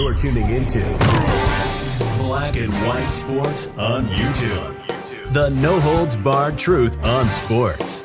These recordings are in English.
You're tuning into Black and White Sports on YouTube. The no-holds-barred truth on sports.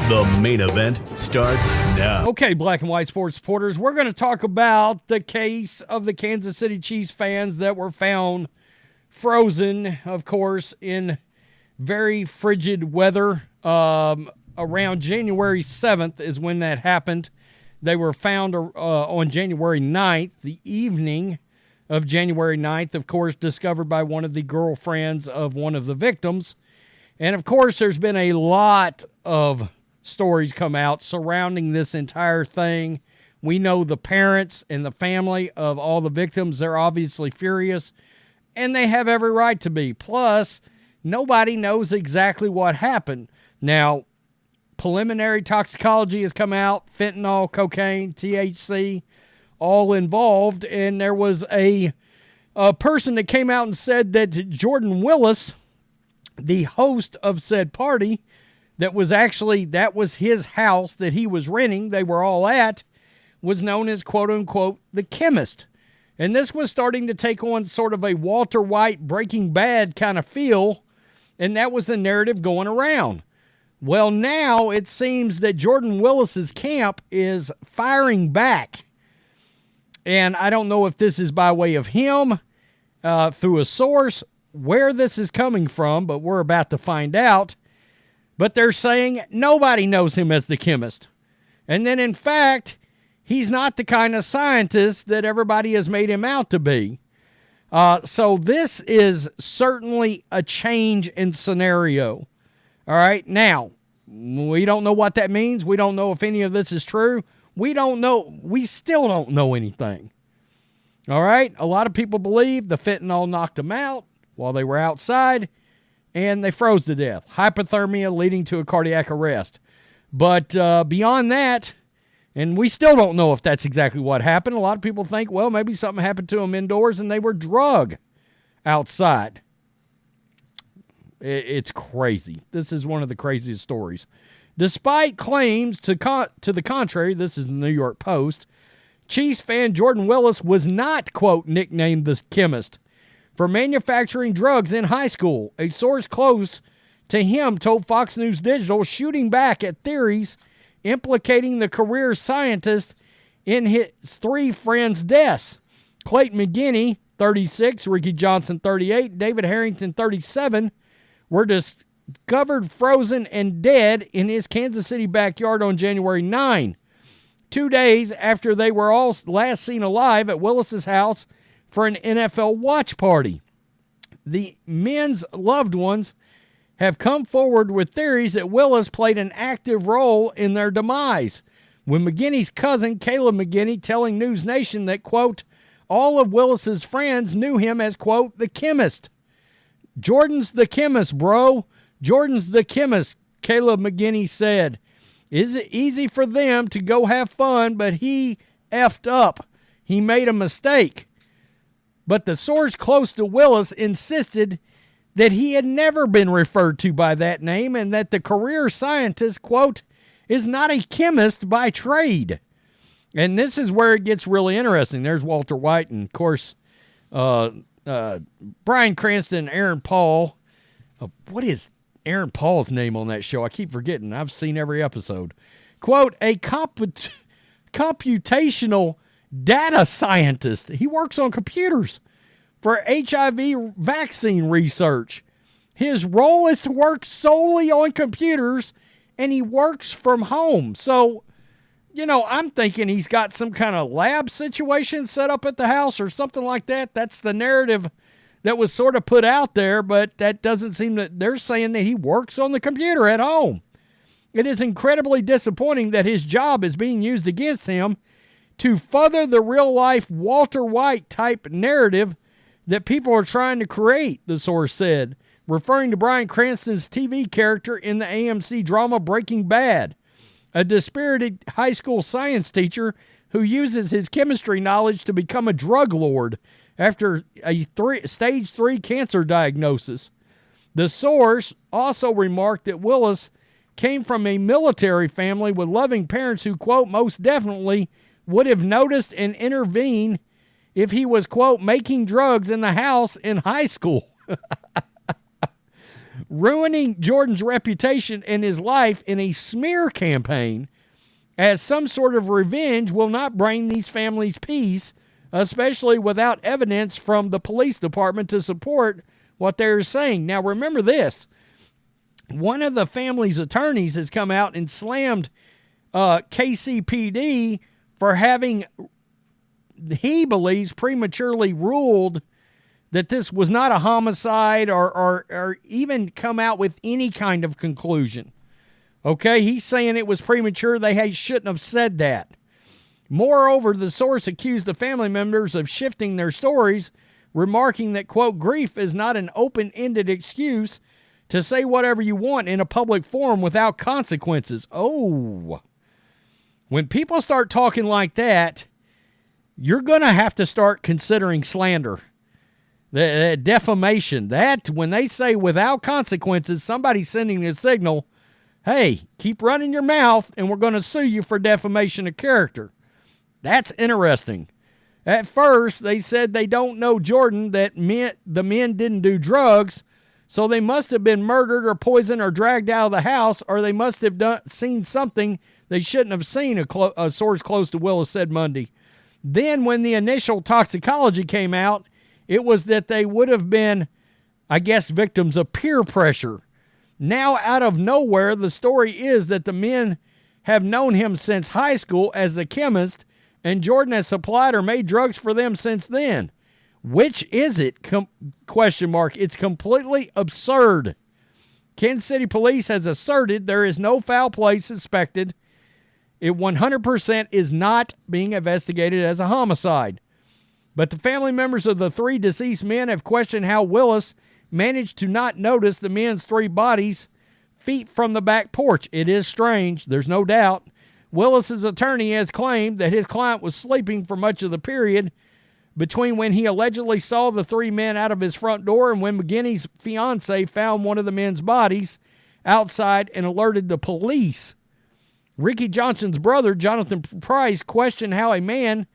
The main event starts now. Okay, Black and White Sports supporters, we're going to talk about the case of the Kansas City Chiefs fans that were found frozen, of course, in very frigid weather. Around January 7th is when that happened. They were found on January 9th, the evening of January 9th, of course, discovered by one of the girlfriends of one of the victims. And, of course, there's been a lot of stories come out surrounding this entire thing. We know the parents and the family of all the victims, they're obviously furious, and they have every right to be. Plus, nobody knows exactly what happened. Now, preliminary toxicology has come out, fentanyl, cocaine, THC, all involved, and there was a person that came out and said that Jordan Willis, the host of said party, that was his house that he was renting, they were all at, was known as, quote-unquote, the chemist. And this was starting to take on sort of a Walter White Breaking Bad kind of feel, and that was the narrative going around. Well, now it seems that Jordan Willis's camp is firing back. And I don't know if this is by way of him, through a source, where this is coming from, but we're about to find out. But they're saying nobody knows him as the chemist. And then, in fact, he's not the kind of scientist that everybody has made him out to be. So this is certainly a change in scenario. All right, now, we don't know what that means. We don't know if any of this is true. We don't know. We still don't know anything. All right, a lot of people believe the fentanyl knocked them out while they were outside, and they froze to death. Hypothermia leading to a cardiac arrest. But beyond that, and we still don't know if that's exactly what happened. A lot of people think, well, maybe something happened to them indoors and they were drugged outside. It's crazy. This is one of the craziest stories. Despite claims to the contrary, this is the New York Post, Chiefs fan Jordan Willis was not, quote, nicknamed the chemist for manufacturing drugs in high school. A source close to him told Fox News Digital, shooting back at theories implicating the career scientist in his three friends' deaths. Clayton McGeeney, 36, Ricky Johnson, 38, David Harrington, 37, were discovered frozen and dead in his Kansas City backyard on January 9, 2 days after they were all last seen alive at Willis's house for an NFL watch party. The men's loved ones have come forward with theories that Willis played an active role in their demise, with McGeeney's cousin, Caleb McGeeney, telling News Nation that, quote, all of Willis's friends knew him as, quote, the chemist. Jordan's the chemist, bro. Jordan's the chemist, Caleb McGeeney said. Is it easy for them to go have fun, but he effed up. He made a mistake. But the source close to Willis insisted that he had never been referred to by that name and that the career scientist, quote, is not a chemist by trade. And this is where it gets really interesting. There's Walter White and, of course, Bryan Cranston and Aaron Paul. What is Aaron Paul's name on that show? I keep forgetting. I've seen every episode. Quote, a computational data scientist. He works on computers for HIV vaccine research. His role is to work solely on computers, and he works from home. So, you know, I'm thinking he's got some kind of lab situation set up at the house or something like that. That's the narrative that was sort of put out there, but that doesn't seem that they're saying that he works on the computer at home. It is incredibly disappointing that his job is being used against him to further the real-life Walter White type narrative that people are trying to create, the source said, referring to Bryan Cranston's TV character in the AMC drama Breaking Bad, a dispirited high school science teacher who uses his chemistry knowledge to become a drug lord after a stage 3 cancer diagnosis. The source also remarked that Willis came from a military family with loving parents who, quote, most definitely would have noticed and intervened if he was, quote, making drugs in the house in high school. Ruining Jordan's reputation and his life in a smear campaign as some sort of revenge will not bring these families peace, especially without evidence from the police department to support what they're saying. Now, remember this. One of the family's attorneys has come out and slammed KCPD for having, he believes, prematurely ruled that this was not a homicide or even come out with any kind of conclusion. Okay, he's saying it was premature. They shouldn't have said that. Moreover, the source accused the family members of shifting their stories, remarking that, quote, grief is not an open-ended excuse to say whatever you want in a public forum without consequences. Oh, when people start talking like that, you're going to have to start considering slander, the defamation. That, when they say without consequences, somebody's sending a signal, hey, keep running your mouth and we're going to sue you for defamation of character. That's interesting. At first, they said they don't know Jordan, that the men didn't do drugs, so they must have been murdered or poisoned or dragged out of the house, or they must have seen something they shouldn't have seen, a source close to Willis said Monday. Then when the initial toxicology came out, it was that they would have been, I guess, victims of peer pressure. Now, out of nowhere, the story is that the men have known him since high school as the chemist, and Jordan has supplied or made drugs for them since then. Which is it? Question mark. It's completely absurd. Kansas City Police has asserted there is no foul play suspected. It 100% is not being investigated as a homicide. But the family members of the three deceased men have questioned how Willis managed to not notice the men's three bodies feet from the back porch. It is strange, there's no doubt. Willis's attorney has claimed that his client was sleeping for much of the period between when he allegedly saw the three men out of his front door and when McGeeney's fiancée found one of the men's bodies outside and alerted the police. Ricky Johnson's brother, Jonathan Price, questioned how a man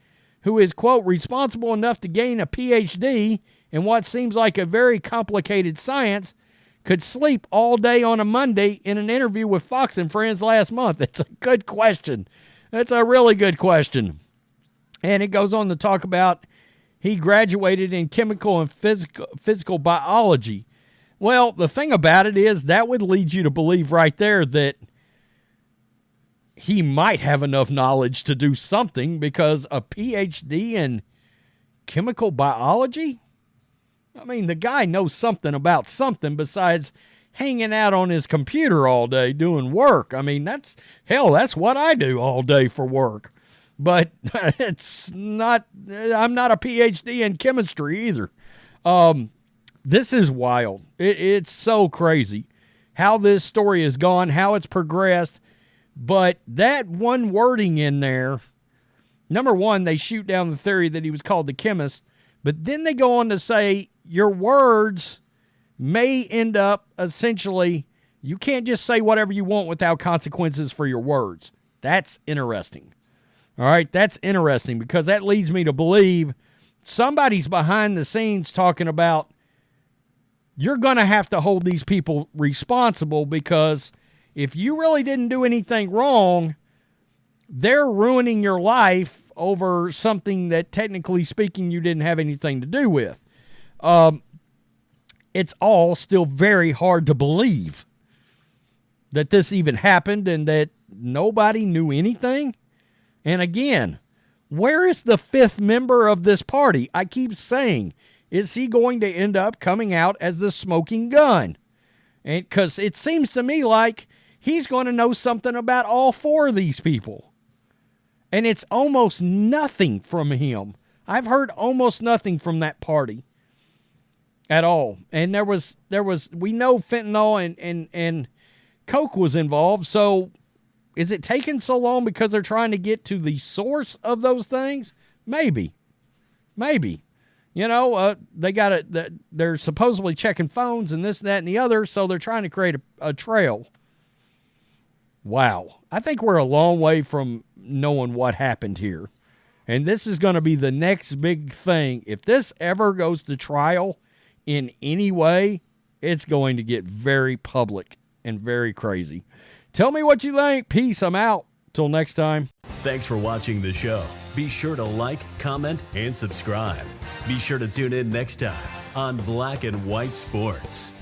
who is, quote, responsible enough to gain a Ph.D. in what seems like a very complicated science could sleep all day on a Monday in an interview with Fox and Friends last month. It's a good question. That's a really good question. And it goes on to talk about he graduated in chemical and physical biology. Well, the thing about it is that would lead you to believe right there that he might have enough knowledge to do something, because a Ph.D. in chemical biology? I mean, the guy knows something about something besides hanging out on his computer all day doing work. I mean, that's what I do all day for work. But it's not, I'm not a Ph.D. in chemistry either. This is wild. It's so crazy how this story has gone, how it's progressed. But that one wording in there, number one, they shoot down the theory that he was called the chemist, but then they go on to say your words may end up essentially, you can't just say whatever you want without consequences for your words. That's interesting. All right, that's interesting, because that leads me to believe somebody's behind the scenes talking about you're going to have to hold these people responsible, because if you really didn't do anything wrong, they're ruining your life over something that, technically speaking, you didn't have anything to do with. It's all still very hard to believe that this even happened and that nobody knew anything. And again, where is the fifth member of this party? I keep saying, is he going to end up coming out as the smoking gun? And because it seems to me like he's going to know something about all four of these people. And it's almost nothing from him. I've heard almost nothing from that party at all. And there was we know fentanyl and coke was involved. So is it taking so long because they're trying to get to the source of those things? Maybe. You know, they're supposedly checking phones and this, that, and the other. So they're trying to create a trail. Wow. I think we're a long way from knowing what happened here. And this is going to be the next big thing. If this ever goes to trial in any way, it's going to get very public and very crazy. Tell me what you think. Peace. I'm out. Till next time. Thanks for watching the show. Be sure to like, comment, and subscribe. Be sure to tune in next time on Black and White Sports.